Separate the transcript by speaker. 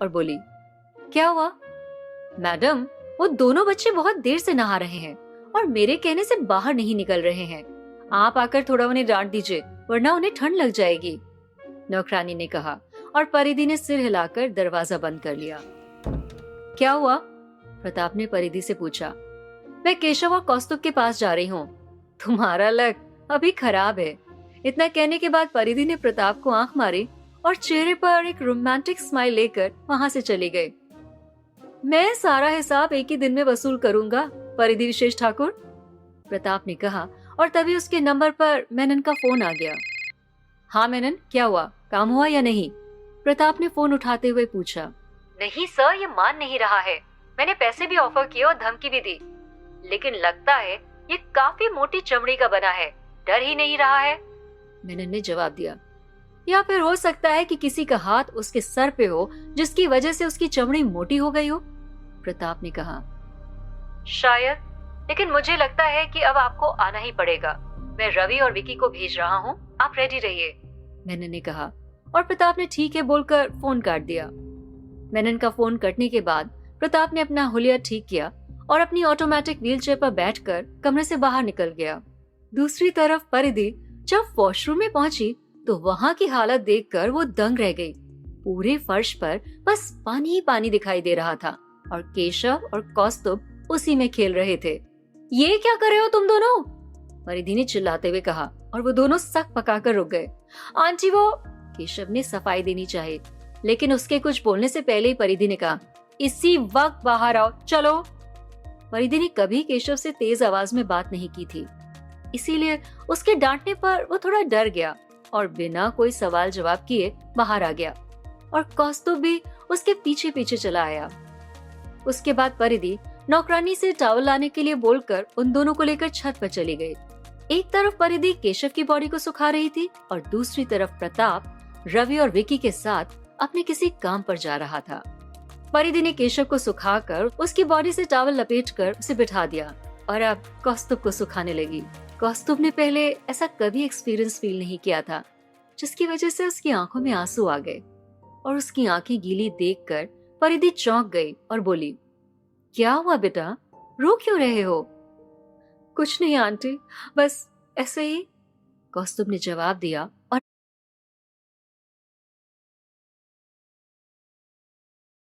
Speaker 1: और बोली, क्या हुआ? मैडम, वो दोनों बच्चे बहुत देर से नहा रहे हैं और मेरे कहने से बाहर नहीं निकल रहे हैं। आप आकर थोड़ा उन्हें डांट दीजिए, वरना उन्हें ठंड लग जाएगी, नौकरानी ने कहा और परिधि ने सिर हिलाकर दरवाजा बंद कर लिया। क्या हुआ? प्रताप ने परिधि से पूछा। मैं केशव और कौस्तुभ के पास जा रही हूँ। तुम्हारा लक अभी खराब है। इतना कहने के बाद परिधि ने प्रताप को आंख मारी और चेहरे पर एक रोमांटिक स्माइल लेकर वहां से चली गई। मैं सारा हिसाब एक ही दिन में वसूल करूंगा, परिधि विशेष ठाकुर, प्रताप ने कहा और तभी उसके नंबर पर मेनन का फोन आ गया। हाँ मेनन, क्या हुआ? काम हुआ या नहीं? प्रताप ने फोन उठाते हुए पूछा। नहीं सर, ये मान नहीं रहा है। मैंने पैसे भी ऑफर किए और धमकी भी दी, लेकिन लगता है ये काफी मोटी चमड़ी का बना है, डर ही नहीं रहा है, मेनन ने जवाब दिया। या फिर हो सकता है कि किसी का हाथ उसके सर पे हो जिसकी वजह से उसकी चमड़ी मोटी हो गई हो, प्रताप ने कहा। शायद, लेकिन मुझे लगता है कि अब आपको आना ही पड़ेगा। मैं रवि और विकी को भेज रहा हूँ, आप रेडी रहिए, मेनन ने कहा और प्रताप ने ठीक है बोलकर फोन काट दिया। मेनन का फोन कटने के बाद प्रताप ने अपना हुलिया ठीक किया और अपनी ऑटोमेटिक व्हीलचेयर पर बैठकर कमरे से बाहर निकल गया। दूसरी तरफ परिधि जब वॉशरूम में पहुंची तो वहां की हालत देखकर वो दंग रह गई। पूरे फर्श पर बस पानी ही पानी दिखाई दे रहा था और केशव और कौस्तुभ उसी में खेल रहे थे। ये क्या कर रहे हो तुम दोनों? परिधि ने चिल्लाते हुए कहा और वो दोनों सक पकाकर रुक गए। आंटी वो, केशव ने सफाई देनी चाहिए, लेकिन उसके कुछ बोलने से पहले ही परिधि ने कहा, इसी वक्त बाहर आओ, चलो। परिधि ने कभी केशव से तेज आवाज में बात नहीं की थी, इसीलिए उसके डांटने पर वो थोड़ा डर गया और बिना कोई सवाल जवाब किए बाहर आ गया और कौस्तुभ भी उसके पीछे पीछे चला आया। उसके बाद परिधि नौकरानी से टॉवल लाने के लिए बोलकर उन दोनों को लेकर छत पर चली गई। एक तरफ परिधि केशव की बॉडी को सुखा रही थी और दूसरी तरफ प्रताप रवि और विकी के साथ अपने किसी काम पर जा रहा था। परिधि ने केशव को सुखाकर उसकी बॉडी से टॉवल लपेटकर उसे बिठा दिया और अब कौस्तुभ को सुखाने लगी। कौस्तुभ ने पहले ऐसा कभी एक्सपीरियंस फील नहीं किया था, जिसकी वजह से उसकी आंखों में आंसू आ गए और उसकी आंखें गीली देखकर परिधि चौंक गई और बोली, क्या हुआ बेटा, रो क्यों रहे हो? कुछ नहीं आंटी, बस ऐसे ही, कौस्तुभ ने जवाब दिया और